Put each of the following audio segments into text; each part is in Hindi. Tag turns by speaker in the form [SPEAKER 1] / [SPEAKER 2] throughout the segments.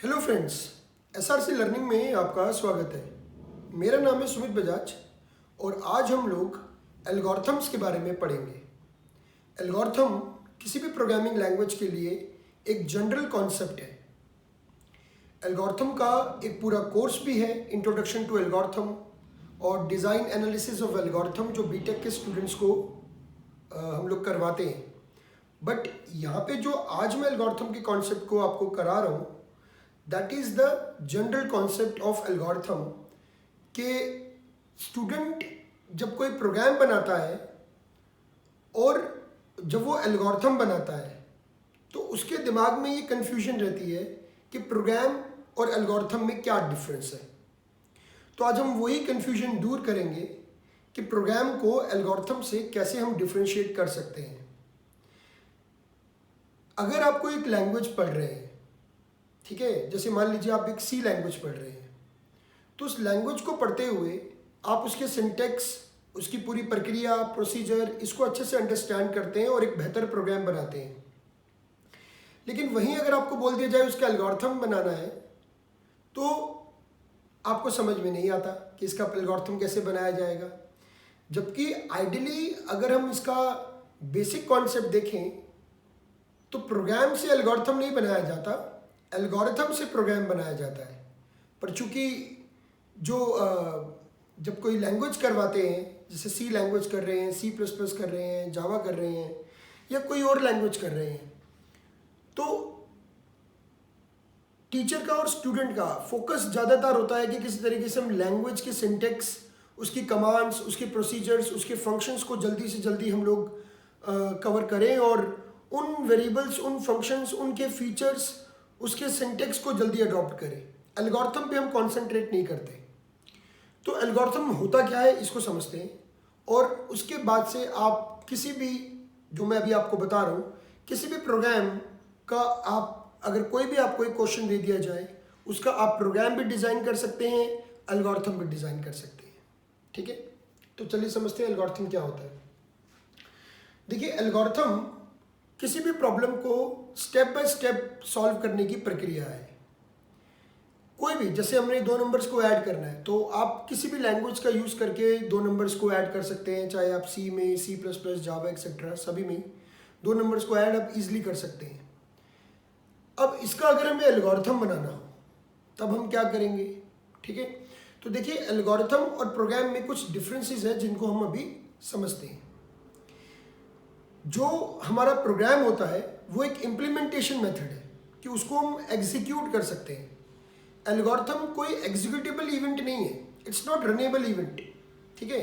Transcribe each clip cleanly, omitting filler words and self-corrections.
[SPEAKER 1] हेलो फ्रेंड्स, एसआरसी लर्निंग में आपका स्वागत है। मेरा नाम है सुमित बजाज और आज हम लोग एल्गोरिथम्स के बारे में पढ़ेंगे। एल्गोरिथम किसी भी प्रोग्रामिंग लैंग्वेज के लिए एक जनरल कॉन्सेप्ट है। एल्गोरिथम का एक पूरा कोर्स भी है, इंट्रोडक्शन टू एल्गोरिथम और डिज़ाइन एनालिसिस ऑफ एल्गोरिथम, जो बीटेक के स्टूडेंट्स को हम लोग करवाते हैं। बट यहाँ पे जो आज मैं एल्गोरिथम के कॉन्सेप्ट को आपको करा रहा हूँ, that is the general concept of algorithm के स्टूडेंट जब कोई प्रोग्राम बनाता है और जब वो एल्गोरिथम बनाता है तो उसके दिमाग में ये कन्फ्यूजन रहती है कि प्रोग्राम और एल्गोरिथम में क्या डिफरेंस है। तो आज हम वही कन्फ्यूजन दूर करेंगे कि प्रोग्राम को एल्गोरिथम से कैसे हम डिफरेंशिएट कर सकते हैं। अगर आप कोई एक लैंग्वेज पढ़ रहे हैं, ठीक है, जैसे मान लीजिए आप एक सी लैंग्वेज पढ़ रहे हैं, तो उस लैंग्वेज को पढ़ते हुए आप उसके सिंटैक्स, उसकी पूरी प्रक्रिया, प्रोसीजर, इसको अच्छे से अंडरस्टैंड करते हैं और एक बेहतर प्रोग्राम बनाते हैं। लेकिन वहीं अगर आपको बोल दिया जाए उसका एल्गोरिथम बनाना है तो आपको समझ में नहीं आता कि इसका एल्गोरिथम कैसे बनाया जाएगा। जबकि आइडियली अगर हम इसका बेसिक कॉन्सेप्ट देखें तो प्रोग्राम से एल्गोरिथम नहीं बनाया जाता, एल्गोरिथम से प्रोग्राम बनाया जाता है। पर चूंकि जो जब कोई लैंग्वेज करवाते हैं, जैसे सी लैंग्वेज कर रहे हैं, सी प्लस प्लस कर रहे हैं, जावा कर रहे हैं या कोई और लैंग्वेज कर रहे हैं, तो टीचर का और स्टूडेंट का फोकस ज़्यादातर होता है कि किसी तरीके से हम लैंग्वेज के सिंटेक्स, उसकी कमांड्स, उसके प्रोसीजर्स, उसके फंक्शंस को जल्दी से जल्दी हम लोग कवर करें और उन वेरिएबल्स, उन फंक्शंस, उनके फीचर्स, उसके सिंटेक्स को जल्दी अडॉप्ट करें। एल्गोरिथम पे हम कॉन्सेंट्रेट नहीं करते। तो एल्गोरिथम होता क्या है इसको समझते हैं और उसके बाद से आप किसी भी, जो मैं अभी आपको बता रहा हूँ, किसी भी प्रोग्राम का आप अगर कोई भी आपको एक क्वेश्चन दे दिया जाए, उसका आप प्रोग्राम भी डिज़ाइन कर सकते हैं, एल्गोरिथम भी डिज़ाइन कर सकते हैं। ठीक है, तो चलिए समझते हैं एल्गोरिथम क्या होता है। देखिए, एल्गोरिथम किसी भी प्रॉब्लम को स्टेप बाय स्टेप सॉल्व करने की प्रक्रिया है। कोई भी, जैसे हमने दो नंबर्स को ऐड करना है तो आप किसी भी लैंग्वेज का यूज़ करके दो नंबर्स को ऐड कर सकते हैं, चाहे आप सी में, सी प्लस प्लस, जावा एक्सेट्रा, सभी में दो नंबर्स को ऐड आप इजीली कर सकते हैं। अब इसका अगर हमें एल्गोरिथम बनाना हो तब हम क्या करेंगे? ठीक है, तो देखिए, एल्गोरिथम और प्रोग्राम में कुछ डिफरेंसेस है जिनको हम अभी समझते हैं। जो हमारा प्रोग्राम होता है वो एक इम्प्लीमेंटेशन मेथड है कि उसको हम एग्जीक्यूट कर सकते हैं। एल्गोरिथम कोई एग्जीक्यूटेबल इवेंट नहीं है, इट्स नॉट रनेबल इवेंट। ठीक है,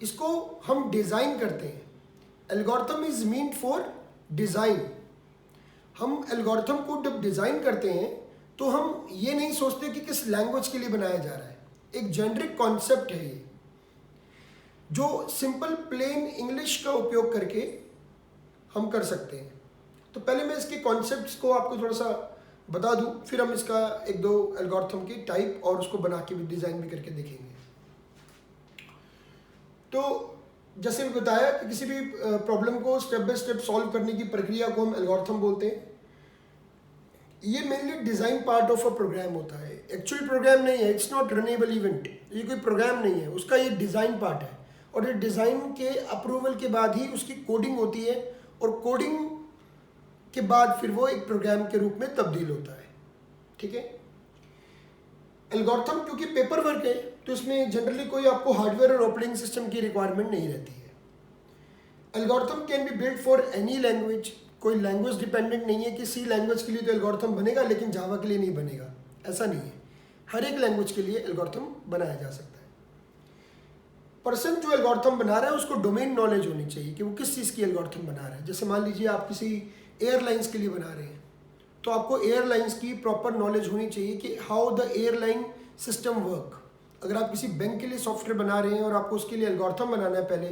[SPEAKER 1] इसको हम डिज़ाइन करते हैं। Algorithm is meant for design. हम एल्गोरिथम को जब डिज़ाइन करते हैं तो हम ये नहीं सोचते कि किस लैंग्वेज के लिए बनाया जा रहा है। एक जेनरिक कॉन्सेप्ट है ये, जो सिंपल प्लेन इंग्लिश का उपयोग करके हम कर सकते हैं। तो पहले मैं इसके कॉन्सेप्ट्स को आपको थोड़ा सा बता दूं, फिर हम इसका एक दो एल्गोरिथम की टाइप और उसको बना के भी डिज़ाइन भी करके देखेंगे। तो जैसे भी बताया कि किसी भी प्रॉब्लम को स्टेप बाय स्टेप सॉल्व करने की प्रक्रिया को हम एल्गोरिथम बोलते हैं। ये mainly design part of a program होता है, एक्चुअल प्रोग्राम नहीं है, इट्स नॉट रनेबल इवेंट। ये कोई प्रोग्राम नहीं है, उसका ये डिज़ाइन पार्ट है और ये डिज़ाइन के अप्रूवल के बाद ही उसकी कोडिंग होती है और कोडिंग के बाद फिर वो एक प्रोग्राम के रूप में तब्दील होता है। ठीक है, एल्गोरिथम क्योंकि पेपर वर्क है तो इसमें जनरली कोई आपको हार्डवेयर और ऑपरेटिंग सिस्टम की रिक्वायरमेंट नहीं रहती है। Algorithm can be build for any language. कोई लैंग्वेज डिपेंडेंट नहीं है कि सी लैंग्वेज के लिए तो एल्गोरिथम बनेगा लेकिन जावा के लिए नहीं बनेगा, ऐसा नहीं है। हर एक लैंग्वेज के लिए एल्गोरिथम बनाया जा सकता है। पर्सन जो एल्गोरिथम बना रहा है उसको डोमेन नॉलेज होनी चाहिए कि वो किस चीज़ की एल्गोरिथम बना रहा है। जैसे मान लीजिए आप किसी एयरलाइंस के लिए बना रहे हैं तो आपको एयरलाइंस की प्रॉपर नॉलेज होनी चाहिए कि how the airline system work. अगर आप किसी बैंक के लिए सॉफ्टवेयर बना रहे हैं और आपको उसके लिए एल्गोरिथम बनाना है, पहले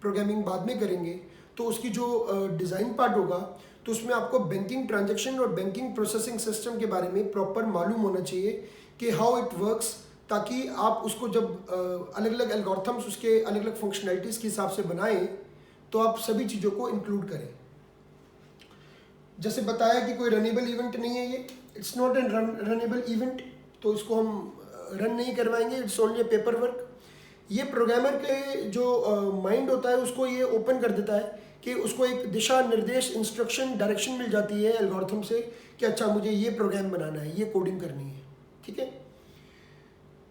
[SPEAKER 1] प्रोग्रामिंग बाद में करेंगे, तो उसकी जो डिज़ाइन पार्ट होगा तो उसमें आपको बैंकिंग ट्रांजैक्शन और बैंकिंग प्रोसेसिंग सिस्टम के बारे में प्रॉपर मालूम होना चाहिए कि हाउ इट वर्क्स, ताकि आप उसको जब अलग अलग एल्गोरिथम्स उसके अलग अलग फंक्शनैलिटीज़ के हिसाब से बनाएं तो आप सभी चीज़ों को इंक्लूड करें। जैसे बताया कि कोई रनेबल इवेंट नहीं है, ये it's not an runnable event, तो इसको हम रन नहीं करवाएंगे, it's only A paper work. ये प्रोग्रामर के जो माइंड होता है उसको ये ओपन कर देता है कि उसको एक दिशा निर्देश, इंस्ट्रक्शन, डायरेक्शन मिल जाती है एल्गोरिथम से कि अच्छा मुझे ये प्रोग्राम बनाना है, ये कोडिंग करनी है, ठीक है।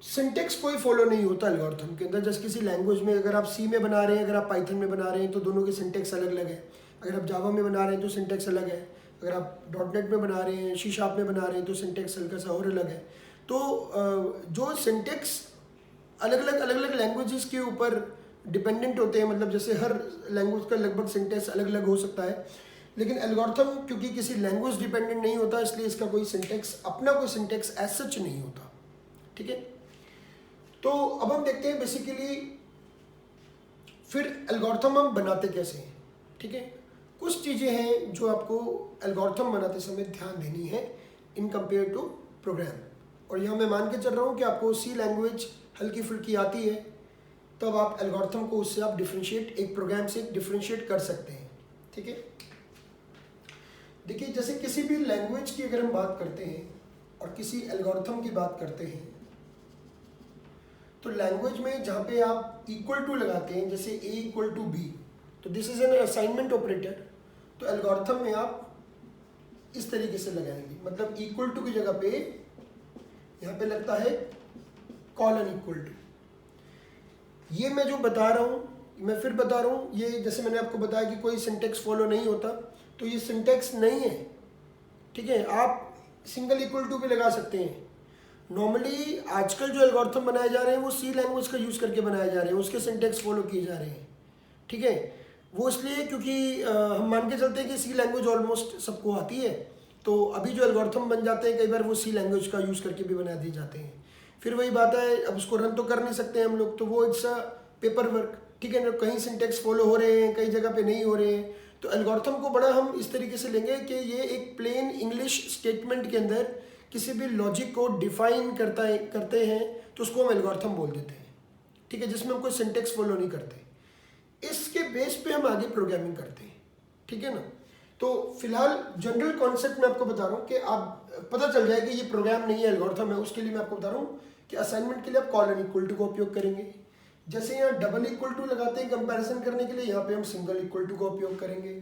[SPEAKER 1] सिंटेक्स कोई फॉलो नहीं होता एल्गोरिथम के अंदर। जैसे किसी लैंग्वेज में अगर आप सी में बना रहे हैं, अगर आप पाइथन में बना रहे हैं तो दोनों के सिंटेक्स अलग अलग है। अगर आप जावा में बना रहे हैं तो सिंटेक्स अलग है। अगर आप डॉट में बना रहे हैं, सी शार्प में बना रहे हैं तो सिंटेक्स हल्का सा और अलग है। तो जो सिंटेक्स अलग अलग लैंग्वेजेस के ऊपर डिपेंडेंट होते हैं, मतलब जैसे हर लैंग्वेज का लगभग सिंटेक्स अलग अलग हो सकता है, लेकिन एल्गोरिथम क्योंकि किसी लैंग्वेज डिपेंडेंट नहीं होता इसलिए इसका कोई सिंटेक्स, अपना कोई सिंटेक्स एज सच नहीं होता, ठीक है। तो अब हम देखते हैं बेसिकली फिर एल्गोरिथम हम बनाते कैसे हैं, ठीक है। कुछ चीज़ें हैं जो आपको एल्गोरिथम बनाते समय ध्यान देनी है इन कंपेयर टू प्रोग्राम। और यहाँ मैं मान के चल रहा हूँ कि आपको सी लैंग्वेज हल्की फुल्की आती है, तब आप एल्गोरिथम को उससे आप डिफ्रेंशिएट, एक प्रोग्राम से डिफ्रेंशिएट कर सकते हैं, ठीक है। देखिए जैसे किसी भी लैंग्वेज की अगर हम बात करते हैं और किसी एल्गोरिथम की बात करते हैं, तो लैंग्वेज में जहाँ पे आप इक्वल टू लगाते हैं, जैसे a इक्वल टू बी, तो this is an assignment operator. तो एल्गोरिथम में आप इस तरीके से लगाएंगे, मतलब इक्वल टू की जगह पे यहाँ पे लगता है कॉलन इक्वल टू। ये मैं जो बता रहा हूँ, मैं फिर बता रहा हूँ, ये जैसे मैंने आपको बताया कि कोई सिंटेक्स फॉलो नहीं होता, तो ये सिंटेक्स नहीं है, ठीक है। आप सिंगल इक्वल टू भी लगा सकते हैं। नॉर्मली आजकल जो एल्गोरिथम बनाए जा रहे हैं वो सी लैंग्वेज का यूज़ करके बनाए जा रहे हैं, उसके सिंटेक्स फॉलो किए जा रहे हैं, ठीक है। वो इसलिए क्योंकि हम मान के चलते हैं कि सी लैंग्वेज ऑलमोस्ट सबको आती है, तो अभी जो एल्गोरिथम बन जाते हैं कई बार वो सी लैंग्वेज का यूज़ करके भी बना दिए जाते हैं। फिर वही बात है, अब उसको रन तो कर नहीं सकते हम लोग, तो वो इट्स अ पेपर वर्क, ठीक है ना। कहीं सिंटेक्स फॉलो हो रहे हैं, कई जगह पे नहीं हो रहे हैं, तो एल्गोरिथम को बड़ा हम इस तरीके से लेंगे कि ये एक प्लेन इंग्लिश स्टेटमेंट के अंदर किसी भी लॉजिक को डिफाइन करते हैं, तो उसको हम एल्गोरिथम बोल देते हैं, ठीक है, जिसमें हम कोई सिंटेक्स फॉलो नहीं करते। इसके बेस पे हम आगे प्रोग्रामिंग करते हैं, ठीक है ना। तो फिलहाल जनरल कॉन्सेप्ट मैं आपको बता रहा हूँ कि आप पता चल जाए कि ये प्रोग्राम नहीं है, एल्गोरिथम है। उसके लिए मैं आपको बता रहा हूँ कि असाइनमेंट के लिए आप कॉलन इक्वल टू का उपयोग करेंगे। जैसे यहाँ डबल इक्वल टू लगाते हैं कंपैरिजन करने के लिए, यहाँ पे हम सिंगल इक्वल टू का उपयोग करेंगे,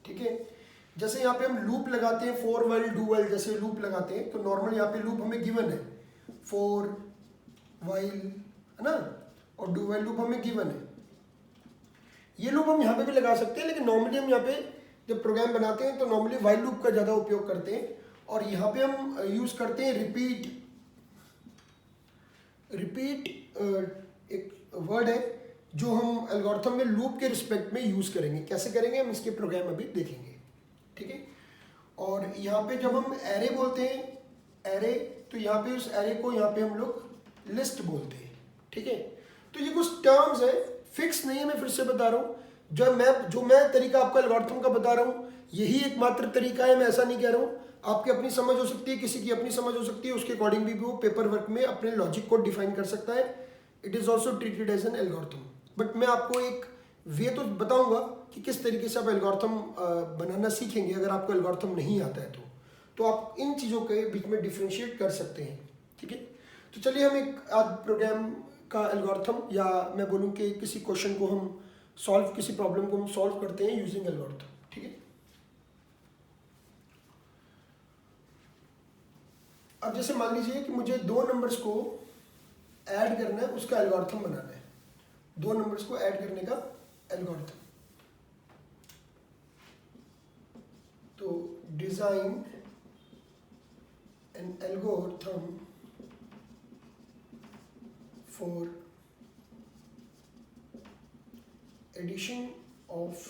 [SPEAKER 1] ठीक है। जैसे यहाँ पे हम लूप लगाते हैं, फॉर वाइल डू वाइल जैसे लूप लगाते हैं, तो नॉर्मल यहाँ पे लूप हमें गिवन है, फॉर वाइल है ना, और डू वाइल लूप हमें गिवन है। ये लूप हम यहाँ पे भी लगा सकते हैं, लेकिन नॉर्मली हम यहाँ पे जब प्रोग्राम बनाते हैं तो नॉर्मली वाइल लूप का ज़्यादा उपयोग करते हैं। और यहाँ पे हम यूज़ करते हैं रिपीट। रिपीट एक वर्ड है जो हम एल्गोरिथम में लूप के रिस्पेक्ट में यूज़ करेंगे। कैसे करेंगे हम इसके प्रोग्राम अभी देखेंगे, ठीक है। और यहाँ पे जब हम एरे बोलते हैं, एरे, तो यहाँ पे उस एरे को यहाँ पे हम लोग लिस्ट बोलते हैं, ठीक है। तो ये कुछ टर्म्स है, फिक्स नहीं है, मैं फिर से बता रहा हूँ। जो मैं तरीका आपको एल्गोरिथम का बता रहा हूँ यही एकमात्र तरीका है, मैं ऐसा नहीं कह रहा हूँ। आपकी अपनी समझ हो सकती है, किसी की अपनी समझ हो सकती है, उसके अकॉर्डिंग भी वो पेपर वर्क में अपने लॉजिक को डिफाइन कर सकता है। It is also treated as an algorithm, but मैं आपको एक वे तो बताऊंगा कि किस तरीके से आप एल्गोरिथम बनाना सीखेंगे। अगर आपको एल्गोरिथम नहीं आता है तो आप इन चीज़ों के बीच में डिफ्रेंशिएट कर सकते हैं, ठीक है। तो चलिए हम एक आज प्रोग्राम का एल्गोरिथम, या मैं बोलूँ कि किसी क्वेश्चन को हम सॉल्व, किसी प्रॉब्लम को हम सॉल्व करते हैं यूजिंग एल्गोरिथम, ठीक है। अब जैसे मान लीजिए कि मुझे दो नंबर्स को ऐड करना है, उसका एल्गोरिथम बनाना है। दो नंबर्स को ऐड करने का एल्गोरिथम, तो design an algorithm for addition of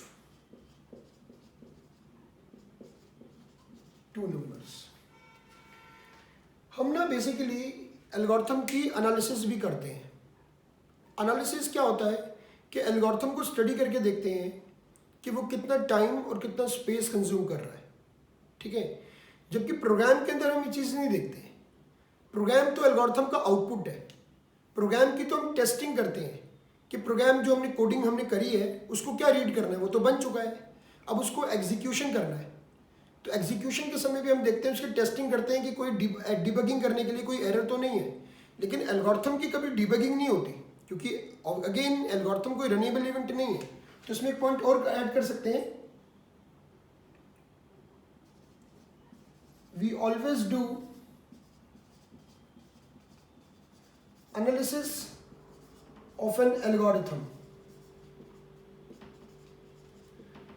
[SPEAKER 1] two numbers. हम ना बेसिकली एल्गोरिथम की एनालिसिस भी करते हैं। एनालिसिस क्या होता है कि एल्गोरिथम को स्टडी करके देखते हैं कि वो कितना टाइम और कितना स्पेस कंज्यूम कर रहा है, ठीक है। जबकि प्रोग्राम के अंदर हम ये चीज़ नहीं देखते हैं। प्रोग्राम तो एल्गोरिथम का आउटपुट है। प्रोग्राम की तो हम टेस्टिंग करते हैं कि प्रोग्राम जो हमने कोडिंग हमने करी है उसको क्या रीड करना है, वो तो बन चुका है। अब उसको एग्जीक्यूशन करना है, तो एग्जीक्यूशन के समय भी हम देखते हैं उसकी टेस्टिंग करते हैं कि कोई डिबगिंग करने के लिए कोई एरर तो नहीं है, लेकिन एल्गोरिथम की कभी डिबगिंग नहीं होती क्योंकि अगेन एल्गोरिथम कोई रनेबल इवेंट नहीं है। तो इसमें एक पॉइंट और ऐड कर सकते हैं, we always do analysis of an algorithm.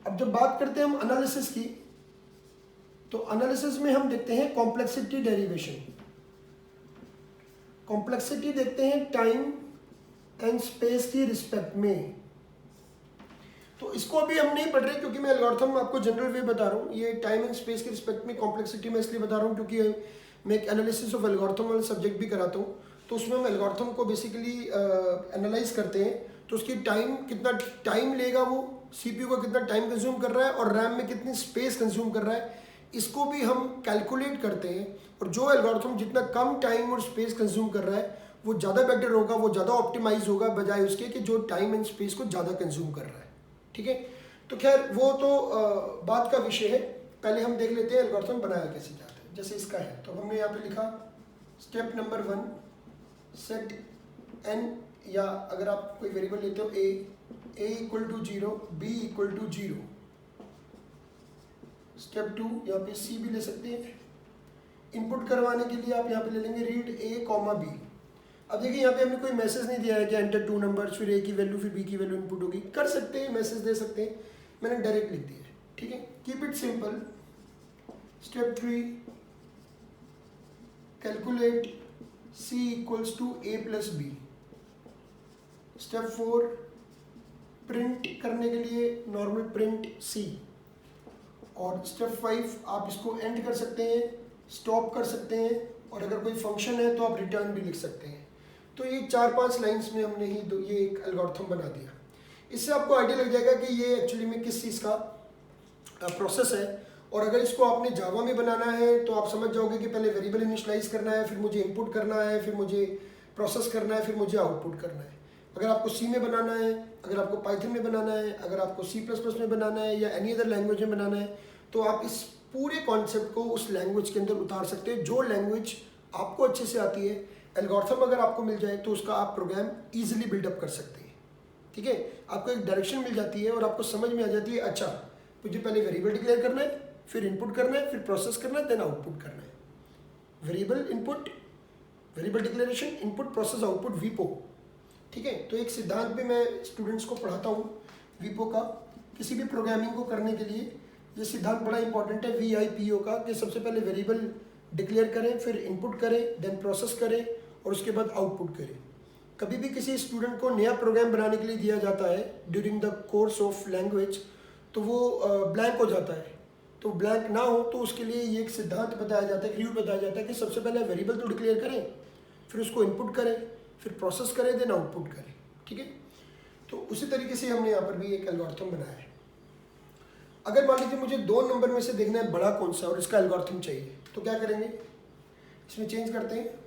[SPEAKER 1] अब जब बात करते हैं हम एनालिसिस की, तो एनालिसिस में हम देखते हैं कॉम्प्लेक्सिटी डेरिवेशन, कॉम्प्लेक्सिटी देखते हैं टाइम एंड स्पेस की रिस्पेक्ट में। तो इसको अभी हम नहीं पढ़ रहे क्योंकि मैं एल्गोरिथम आपको जनरल वे बता रहा हूँ। ये टाइम एंड स्पेस के रिस्पेक्ट में कॉम्प्लेक्सिटी मैं इसलिए बता रहा हूँ क्योंकि मैं एक एनालिसिस ऑफ एल्गोरिथम वाला सब्जेक्ट भी कराता हूँ, तो उसमें हम एल्गोरिथम को बेसिकली एनालाइज करते हैं। तो उसकी टाइम, कितना टाइम लेगा वो, सीपीयू का कितना टाइम कंज्यूम कर रहा है और रैम में कितनी स्पेस कंज्यूम कर रहा है, इसको भी हम कैलकुलेट करते हैं। और जो एल्गोरिथम जितना कम टाइम और स्पेस कंज्यूम कर रहा है वो ज़्यादा बेटर होगा, वो ज़्यादा ऑप्टिमाइज होगा बजाय उसके कि जो टाइम एंड स्पेस को ज़्यादा कंज्यूम कर रहा है। ठीक है, तो खैर वो तो बात का विषय है। पहले हम देख लेते हैं एल्गोरिथम बनाया कैसे जाता है। जैसे इसका है तो हमने यहाँ पे लिखा स्टेप नंबर 1, सेट एन, या अगर आप कोई वेरिएबल लेते हो A equal to 0, B equal to 0। Step 2 यहाँ पे सी भी ले सकते हैं। इनपुट करवाने के लिए आप यहाँ पे ले लेंगे रीड ए कॉमा बी। अब देखिए यहाँ पे हमने कोई मैसेज नहीं दिया है कि एंटर 2 नंबर्स, फिर ए की वैल्यू फिर बी की वैल्यू इनपुट होगी। कर सकते हैं, मैसेज दे सकते हैं, मैंने डायरेक्ट लिख दिया है। ठीक है, keep it simple. Step 3, calculate c equals to a plus b. Step 4, print करने के लिए नॉर्मल प्रिंट सी। और स्टेप 5 आप इसको एंड कर सकते हैं, स्टॉप कर सकते हैं, और अगर कोई फंक्शन है तो आप रिटर्न भी लिख सकते हैं। तो ये 4-5 लाइंस में हमने ही ये एक एल्गोरिथम बना दिया। इससे आपको आइडिया लग जाएगा कि ये एक्चुअली में किस चीज़ का प्रोसेस है। और अगर इसको आपने जावा में बनाना है तो आप समझ जाओगे कि पहले वेरिएबल इनिशियलाइज करना है, फिर मुझे इनपुट करना है, फिर मुझे प्रोसेस करना है, फिर मुझे आउटपुट करना है। अगर आपको सी में बनाना है, अगर आपको पाइथन में बनाना है, अगर आपको C++ में बनाना है या एनी अदर लैंग्वेज में बनाना है, तो आप इस पूरे कॉन्सेप्ट को उस लैंग्वेज के अंदर उतार सकते हैं जो लैंग्वेज आपको अच्छे से आती है। एल्गोरिथम अगर आपको मिल जाए तो उसका आप प्रोग्राम इजीली बिल्डअप कर सकते हैं। ठीक है, आपको एक डायरेक्शन मिल जाती है और आपको समझ में आ जाती है, अच्छा मुझे पहले वेरिएबल डिक्लेयर करना है, फिर इनपुट करना है, फिर प्रोसेस करना है, देन आउटपुट करना है। Variable input, variable declaration, input, process, output, वीपो। ठीक है, तो एक सिद्धांत भी मैं स्टूडेंट्स को पढ़ाता हूँ वीपो का। किसी भी प्रोग्रामिंग को करने के लिए ये सिद्धांत बड़ा इंपॉर्टेंट है VIPO का, कि सबसे पहले वेरिएबल डिक्लेयर करें, फिर इनपुट करें, देन प्रोसेस करें और उसके बाद आउटपुट करें। कभी भी किसी स्टूडेंट को नया प्रोग्राम बनाने के लिए दिया जाता है during the course of language, तो वो ब्लैंक हो जाता है। तो ब्लैंक ना हो तो उसके लिए ये एक सिद्धांत बताया जाता है, एक रूल बताया जाता है कि सबसे पहले वेरिएबल तो डिक्लेयर करें, फिर उसको इनपुट करें, फिर प्रोसेस करें, देन आउटपुट करें। ठीक है, तो उसी तरीके से हमने यहाँ पर भी एक एल्गोरिथम बनाया है। अगर मान लीजिए मुझे 2 नंबर में से देखना है बड़ा कौन सा और इसका एल्गोरिथम चाहिए, तो क्या करेंगे, इसमें चेंज करते हैं,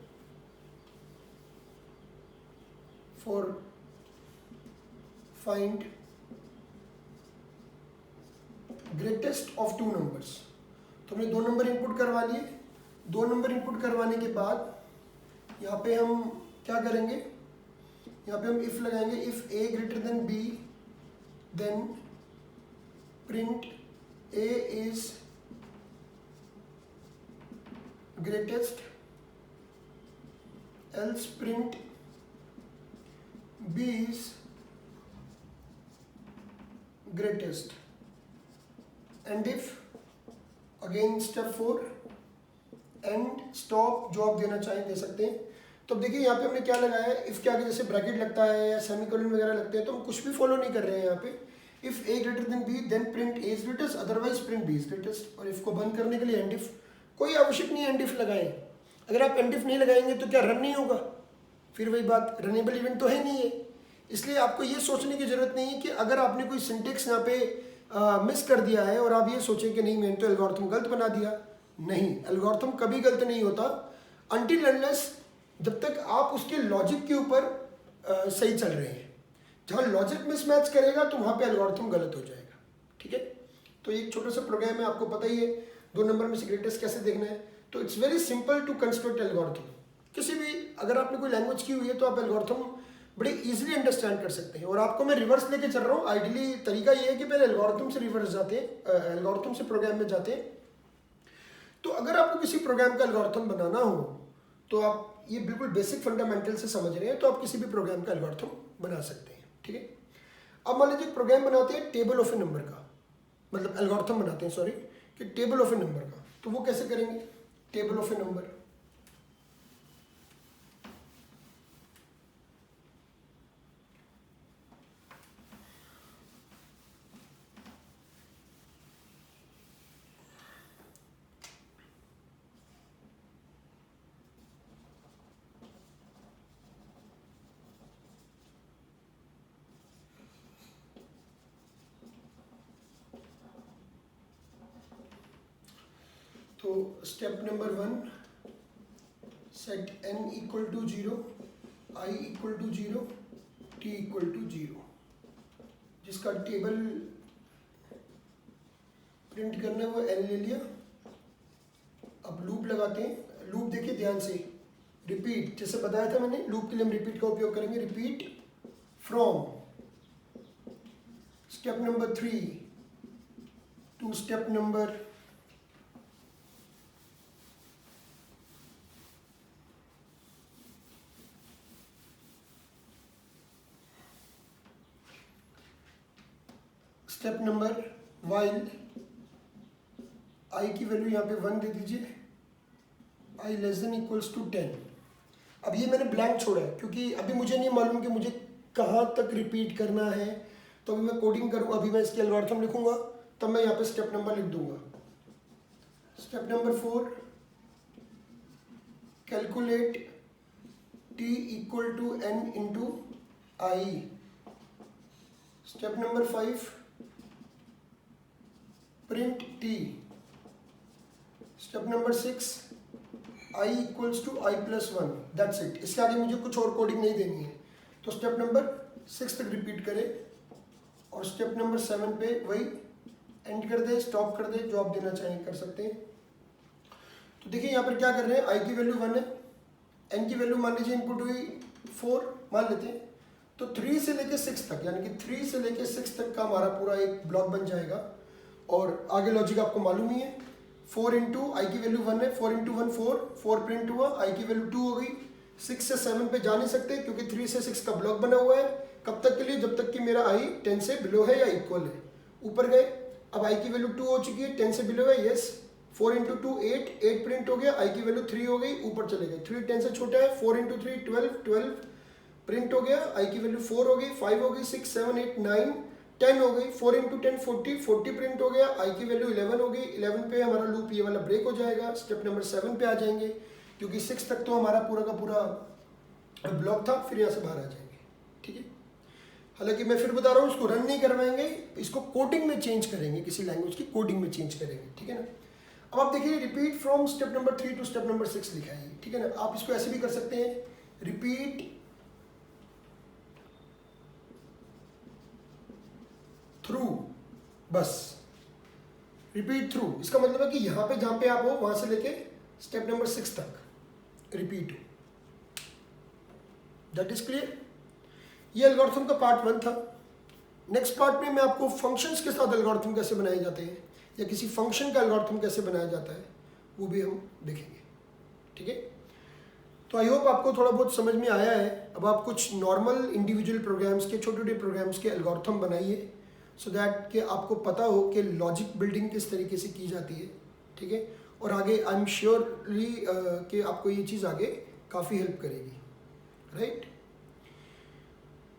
[SPEAKER 1] for find greatest of 2 numbers. तो हमने 2 नंबर इनपुट करवा लिए। 2 नंबर इनपुट करवाने के बाद यहाँ पे हम क्या करेंगे, यहाँ पे हम इफ लगाएंगे, if a greater than b then print a is greatest, else print b is greatest, end if, again step 4, end stop, जो आप देना चाहें दे सकते हैं। तो अब देखिए यहाँ पे हमने क्या लगाया है, इफ के आगे जैसे ब्रैकेट लगता है या सेमीकोलन वगैरह लगते हैं, तो हम कुछ भी फॉलो नहीं कर रहे हैं यहाँ पे। If a greater than b then print a is greatest, otherwise print b is greatest. और इफ को बंद करने के लिए एंड इफ, कोई आवश्यक नहीं एंड इफ लगाएं। अगर आप एंड इफ नहीं लगाएंगे तो क्या रन नहीं होगा, फिर वही बात, रनेबल इवेंट तो है नहीं है। इसलिए आपको ये सोचने की जरूरत नहीं है कि अगर आपने कोई सिंटेक्स यहाँ पे मिस कर दिया है और आप ये सोचें कि नहीं मैंने तो एल्गोरिथम गलत बना दिया। नहीं, एल्गोरिथम कभी गलत नहीं होता अनटिल अनलेस जब तक आप उसके लॉजिक के ऊपर सही चल रहे हैं। जहाँ लॉजिक मिसमैच करेगा तो वहाँ पे एल्गोरिथम गलत हो जाएगा। ठीक है, तो एक छोटा सा प्रोग्राम है, आपको पता ही है 2 नंबर में से ग्रेटेस्ट कैसे देखना है। तो it's very simple to construct algorithm. किसी भी अगर आपने कोई लैंग्वेज की हुई है तो आप एल्गोरिथम बड़े इजीली अंडरस्टैंड कर सकते हैं। और आपको मैं रिवर्स लेके चल रहा हूँ। आइडियली तरीका ये है कि पहले एल्गोरिथम से रिवर्स जाते हैं, एल्गोरिथम से प्रोग्राम में जाते हैं। तो अगर आपको किसी प्रोग्राम का एल्गोरिथम बनाना हो तो आप ये बिल्कुल बेसिक फंडामेंटल से समझ रहे हैं तो आप किसी भी प्रोग्राम का एल्गोरिथम बना सकते हैं, ठीक है। अब मान लीजिए प्रोग्राम बनाते हैं टेबल ऑफ ए नंबर का, मतलब एल्गोरिथम बनाते हैं सॉरी, कि टेबल ऑफ ए नंबर का। तो वो कैसे करेंगे? टेबल ऑफ ए नंबर, तो step number 1, set n equal to 0, i equal to 0, t equal to 0, जिसका टेबल प्रिंट करना है वो n ले लिया। अब लूप लगाते हैं। लूप देखिए ध्यान से, रिपीट, जैसे बताया था मैंने, लूप के लिए हम रिपीट का उपयोग करेंगे। Repeat from step number 3 to step number step number while i की वैल्यू यहाँ पे 1 दे दीजिए, i less than equals to 10। अब ये मैंने ब्लैंक छोड़ा है क्योंकि अभी मुझे नहीं मालूम कि मुझे कहाँ तक रिपीट करना है। तो अभी मैं कोडिंग करूँ, अभी मैं इसकी एल्गोरिथम लिखूंगा, तब मैं यहाँ पे स्टेप नंबर लिख दूंगा। Step number 4, calculate t equal to n into i. Step number 5, print t। Step number 6, i equals to i plus 1, that's it. इसके आगे मुझे कुछ और कोडिंग नहीं देनी है। तो स्टेप नंबर 6 तक रिपीट करें और स्टेप नंबर 7 पे वही एंड कर दे, स्टॉप कर दे, जो आप देना चाहें कर सकते हैं। तो देखिए यहाँ पर क्या कर रहे हैं, i की वैल्यू 1 है, n की वैल्यू मान लीजिए इनपुट हुई 4 मान लेते हैं। तो 3 से लेके 6 तक, यानी कि 3 से लेके 6 तक का हमारा पूरा एक ब्लॉक बन जाएगा। और आगे लॉजिक आपको मालूम ही है, 4 इंटू आई की वैल्यू 1 है, 4 इंटू 1 4 प्रिंट हुआ, आई की वैल्यू 2 हो गई। 6 से 7 पे जा नहीं सकते क्योंकि 3 से 6 का ब्लॉक बना हुआ है। कब तक के लिए? जब तक कि मेरा आई 10 से बिलो है या इक्वल है। ऊपर गए, अब आई की वैल्यू 2 हो चुकी है, 10 से बिलो है, यस। 4 इंटू 2 8 प्रिंट हो गया, आई की वैल्यू 3 हो गई, ऊपर चले गए। 3 10 से छोटा है, 4 इंटू 3 12 प्रिंट हो गया, आई की वैल्यू 4 हो गई, 5 हो गई, 6 7 8 9 10 हो गई। 4 इंटू 10 40 प्रिंट हो गया, आई की वैल्यू 11 हो गई। 11 पे हमारा लूप ये वाला ब्रेक हो जाएगा। स्टेप नंबर 7 पे आ जाएंगे क्योंकि 6 तक तो हमारा पूरा का पूरा ब्लॉक था, फिर यहाँ से बाहर आ जाएंगे, ठीक है। हालांकि मैं फिर बता रहा हूँ, इसको रन नहीं करवाएंगे, इसको कोडिंग में चेंज करेंगे, किसी लैंग्वेज की कोडिंग में चेंज करेंगे, ठीक है ना। अब आप देखिए, repeat from step number 3 to step number 6 लिखा है, ठीक है ना। आप इसको ऐसे भी कर सकते हैं, रिपीट थ्रू, बस रिपीट थ्रू। इसका मतलब है कि यहाँ पे जहाँ पे आप हो वहाँ से लेके स्टेप नंबर 6 तक रिपीट हो। That is clear. ये एल्गोरिथम का पार्ट 1 था। नेक्स्ट पार्ट में मैं आपको फंक्शंस के साथ एल्गोरिथम कैसे बनाए जाते हैं या किसी फंक्शन का एल्गोरिथम कैसे बनाया जाता है वो भी हम देखेंगे, ठीक है। तो आई होप आपको थोड़ा बहुत समझ में आया है। अब आप कुछ नॉर्मल इंडिविजुअल प्रोग्राम्स के, छोटे छोटे प्रोग्राम्स के एल्गोरिथम बनाइए सो दैट कि आपको पता हो कि लॉजिक बिल्डिंग किस तरीके से की जाती है, ठीक है। और आगे आई एम श्योरली कि आपको ये चीज़ आगे काफ़ी हेल्प करेगी, राइट।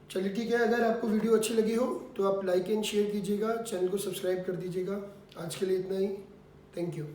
[SPEAKER 1] चलिए ठीक है, अगर आपको वीडियो अच्छी लगी हो तो आप लाइक एंड शेयर कीजिएगा, चैनल को सब्सक्राइब कर दीजिएगा। आज के लिए इतना ही, थैंक यू।